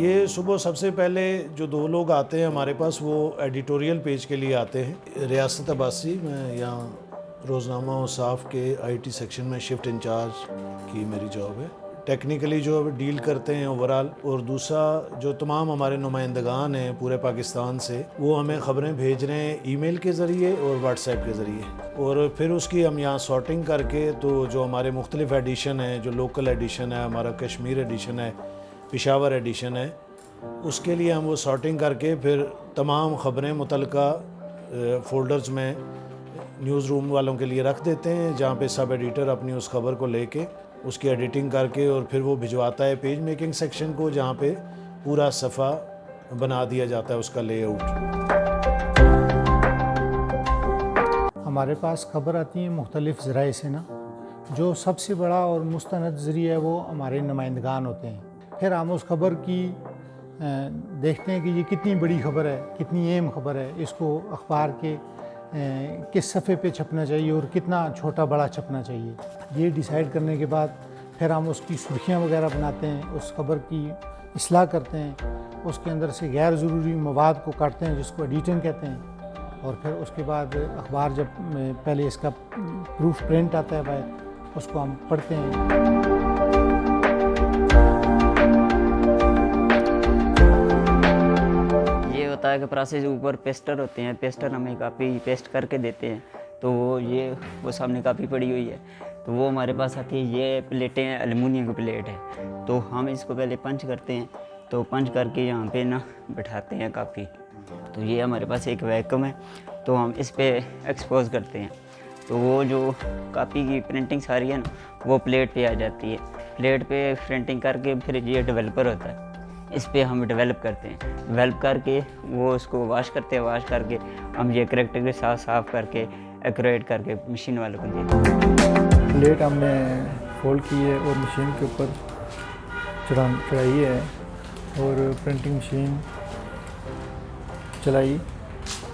ये सुबह सबसे पहले जो 2 लोग आते हैं हमारे पास, वो एडिटोरियल पेज के लिए आते हैं। रियासत अब्बासी, मैं यहाँ रोज़नामा और साफ़ के IT सेक्शन में शिफ्ट इंचार्ज की मेरी जॉब है। टेक्निकली जो डील करते हैं ओवरऑल, और दूसरा जो तमाम हमारे नुमाइंदगान हैं पूरे पाकिस्तान से, वो हमें ख़बरें भेज रहे हैं ईमेल के ज़रिए और व्हाट्सएप के ज़रिए, और फिर उसकी हम यहाँ सॉर्टिंग करके, तो जो हमारे मुख्तलिफ एडिशन हैं, जो लोकल एडिशन है, हमारा कश्मीर एडिशन है, पेशावर एडिशन है, उसके लिए हम वो सॉर्टिंग करके फिर तमाम ख़बरें मुतल्लिका फ़ोल्डर्स में न्यूज़ रूम वालों के लिए रख देते हैं, जहाँ पे सब एडिटर अपनी उस खबर को लेके उसकी एडिटिंग करके और फिर वो भिजवाता है पेज मेकिंग सेक्शन को, जहाँ पे पूरा सफ़ा बना दिया जाता है उसका लेआउट। हमारे पास खबर आती है मुख्तलिफ़ ज़राए से ना, जो सबसे बड़ा और मुस्तनद ज़रिया है वो हमारे नुमाइंदगान होते हैं। फिर हम उस खबर की देखते हैं कि ये कितनी बड़ी खबर है, कितनी अहम खबर है, इसको अखबार के किस सफ़े पे छपना चाहिए और कितना छोटा बड़ा छपना चाहिए। ये डिसाइड करने के बाद फिर हम उसकी सुर्खियाँ वगैरह बनाते हैं, उस खबर की इस्लाह करते हैं, उसके अंदर से गैर ज़रूरी मवाद को काटते हैं जिसको एडिटिंग कहते हैं, और फिर उसके बाद अखबार जब पहले इसका प्रूफ प्रिंट आता है बाहर, उसको हम पढ़ते हैं। होता है कि प्रोसेस ऊपर पेस्टर होते हैं, पेस्टर हमें कापी पेस्ट करके देते हैं, तो वो सामने कापी पड़ी हुई है, तो वो हमारे पास आती है। ये प्लेटें हैं, एल्युमिनियम की प्लेट है, तो हम इसको पहले पंच करते हैं, तो पंच करके यहाँ पे ना बैठाते हैं कापी। तो ये हमारे पास एक वैक्यूम है, तो हम इस पे एक्सपोज करते हैं, तो वो जो कापी की प्रिंटिंग सारी है ना, वो प्लेट पे आ जाती है। प्लेट पे प्रिंटिंग करके फिर ये डेवलपर होता है, इस पे हम डेवलप करते हैं। डेवलप करके वो उसको वॉश करते हैं, वॉश करके हम ये करेक्टर के साथ साफ़ करके एक्यूरेट करके मशीन वालों को देते हैं। प्लेट हमने फोल्ड की है और मशीन के ऊपर चढ़ाई है और प्रिंटिंग मशीन चलाई,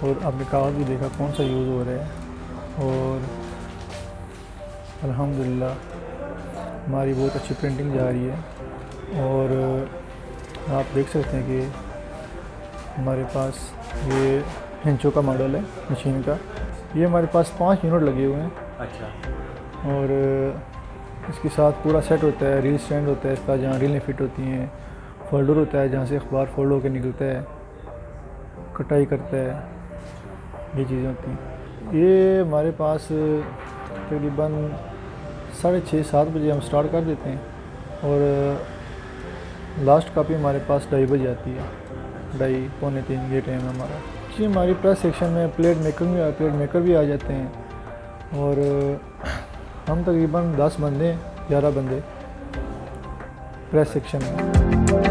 और आपने कागज़ भी देखा कौन सा यूज़ हो रहा है, और अल्हम्दुलिल्लाह हमारी बहुत अच्छी प्रिंटिंग जा रही है। और आप देख सकते हैं कि हमारे पास ये हिंचो का मॉडल है मशीन का। ये हमारे पास 5 यूनिट लगे हुए हैं। अच्छा। और इसके साथ पूरा सेट होता है, रील स्टैंड होता है इसका, जहाँ रीलें फिट होती हैं, फोल्डर होता है जहाँ से अखबार फोल्ड होकर निकलता है, कटाई करता है, ये चीज़ें होती हैं। ये हमारे पास तकरीबन 6:30-7 बजे हम स्टार्ट कर देते हैं, और लास्ट कापी हमारे पास 2:30 बजे आती है, 2:30 पौने 3 ये टाइम है हमारा। जी, हमारी प्रेस सेक्शन में प्लेट मेकर भी आ जाते हैं, और हम तकरीबन 10 बंदे 11 बंदे प्रेस सेक्शन में।